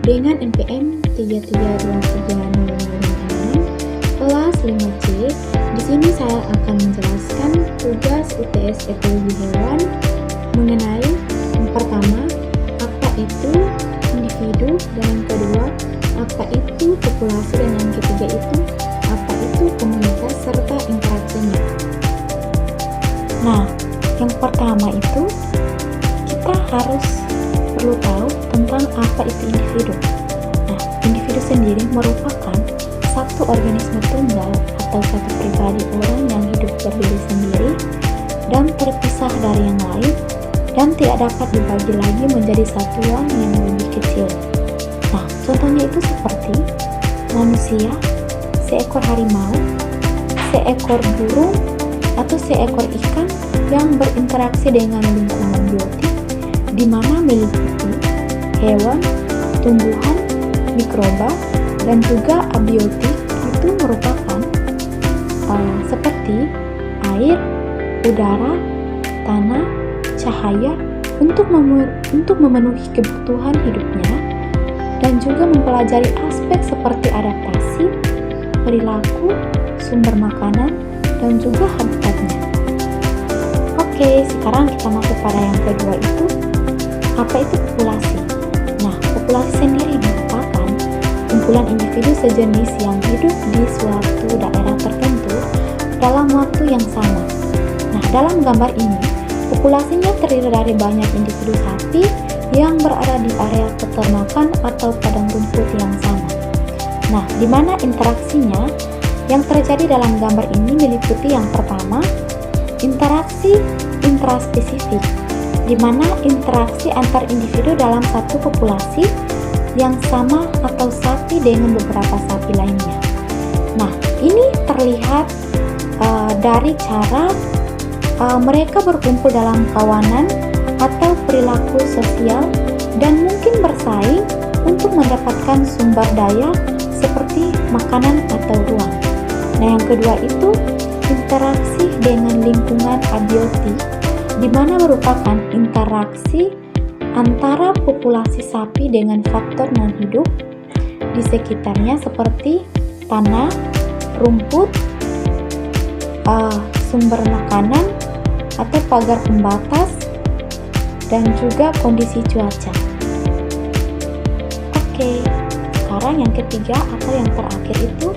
dengan NPM 3323006 kelas 5C. Di sini saya akan menjelaskan tugas UTS Ekologi Hewan mengenai yang pertama, apa itu individu, dan yang kedua, apa itu populasi, dan yang ketiga itu, apa itu komunitas serta interaksinya. Nah, yang pertama itu kita harus perlu tahu tentang apa itu individu. Nah, individu sendiri merupakan satu organisme tunggal atau satu pribadi orang yang hidup berdiri sendiri dan terpisah dari yang lain dan tidak dapat dibagi lagi menjadi satuan yang lebih kecil. Nah, contohnya itu seperti manusia, seekor harimau, seekor burung, atau seekor ikan yang berinteraksi dengan lingkungan biotik di mana meliputi hewan, tumbuhan, mikroba, dan juga abiotik. Itu merupakan seperti air, udara, tanah, cahaya untuk memenuhi kebutuhan hidupnya, dan juga mempelajari aspek seperti adaptasi, perilaku, sumber makanan, dan juga habitatnya. Oke, sekarang kita masuk pada yang kedua itu, apa itu populasi? Nah, populasi sendiri merupakan kumpulan individu sejenis yang hidup di suatu daerah tertentu dalam waktu yang sama. Nah, dalam gambar ini, populasinya terdiri dari banyak individu sapi yang berada di area peternakan atau padang rumput yang sama. Nah, di mana interaksinya yang terjadi dalam gambar ini meliputi yang pertama, interaksi intraspesifik, di mana interaksi antar individu dalam satu populasi yang sama atau sapi dengan beberapa sapi lainnya. Nah, ini terlihat dari cara mereka berkumpul dalam kawanan atau perilaku sosial dan mungkin bersaing untuk mendapatkan sumber daya seperti makanan atau ruang. Nah, yang kedua itu interaksi dengan lingkungan abiotik, di mana merupakan interaksi antara populasi sapi dengan faktor non-hidup di sekitarnya seperti tanah, rumput, sumber makanan atau pagar pembatas, dan juga kondisi cuaca. Oke, sekarang yang ketiga atau yang terakhir itu,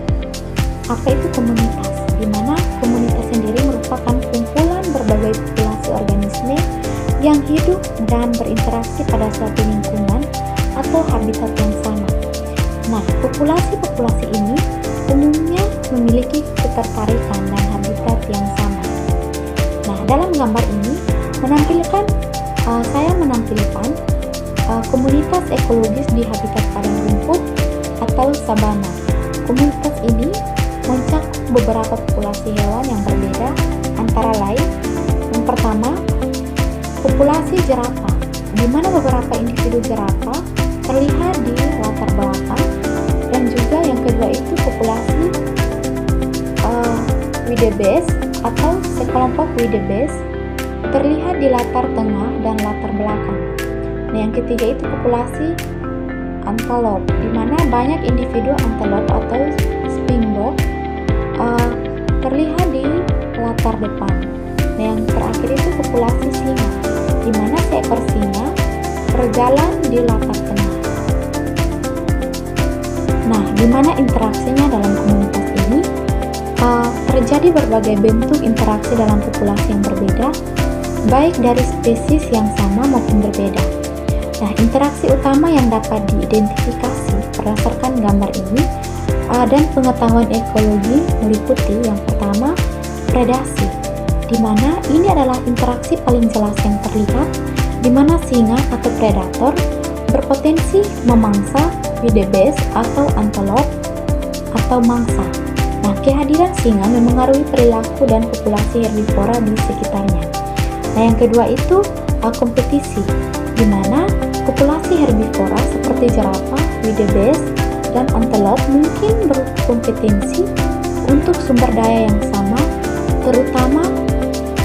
apa itu komunitas? Di mana komunitas sendiri merupakan kumpulan berbagai populasi organisme yang hidup dan berinteraksi pada suatu lingkungan atau habitat yang sama. Nah, populasi-populasi ini umumnya memiliki ketertarikan dan habitat yang sama. Nah, dalam gambar ini saya menampilkan komunitas ekologis di habitat padang rumput atau sabana. Komunitas ini mencakup beberapa populasi hewan yang berbeda, antara lain yang pertama, populasi jerapah, di mana beberapa individu jerapah terlihat di latar belakang, dan juga yang kedua itu populasi wildebeest atau sekelompok wildebeest terlihat di latar tengah dan latar belakang. Nah, yang ketiga itu populasi antelop, di mana banyak individu antelop atau springbok terlihat di latar depan. Nah, yang terakhir itu populasi singa, di mana seekor singa berjalan di latar tengah. Nah, di mana interaksinya dalam komunitas ini terjadi berbagai bentuk interaksi dalam populasi yang berbeda, baik dari spesies yang sama maupun berbeda. Nah, interaksi utama yang dapat diidentifikasi berdasarkan gambar ini dan pengetahuan ekologi meliputi yang pertama, predasi, di mana ini adalah interaksi paling jelas yang terlihat, di mana singa atau predator berpotensi memangsa wildebeest atau antelop atau mangsa. Nah, kehadiran singa memengaruhi perilaku dan populasi herbivora di sekitarnya. Nah, yang kedua itu kompetisi, di mana populasi herbivora seperti jerapah, wildebeest, dan antelop mungkin berkompetensi untuk sumber daya yang sama, terutama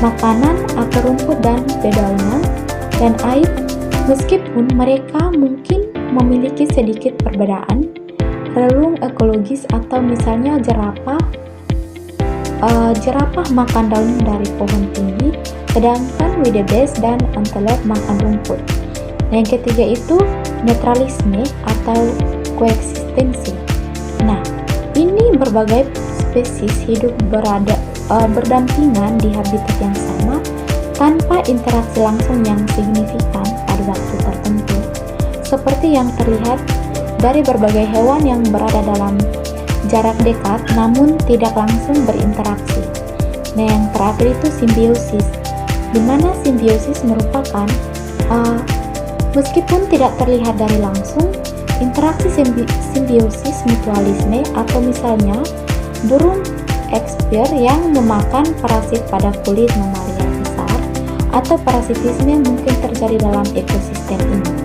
makanan atau rumput dan dedaunan dan air, meskipun mereka mungkin memiliki sedikit perbedaan relung ekologis, atau misalnya jerapah makan daun dari pohon tinggi, sedangkan wildebeest dan antelope makan rumput. Yang ketiga itu netralisme atau koeksistensi. Nah, ini berbagai spesies hidup berdampingan di habitat yang sama tanpa interaksi langsung yang signifikan pada waktu tertentu, seperti yang terlihat dari berbagai hewan yang berada dalam jarak dekat namun tidak langsung berinteraksi. Nah, yang terakhir itu simbiosis, di mana simbiosis merupakan meskipun tidak terlihat dari langsung, interaksi simbiosis mutualisme, atau misalnya burung ekspir yang memakan parasit pada kulit mamalia besar, atau parasitisme yang mungkin terjadi dalam ekosistem ini.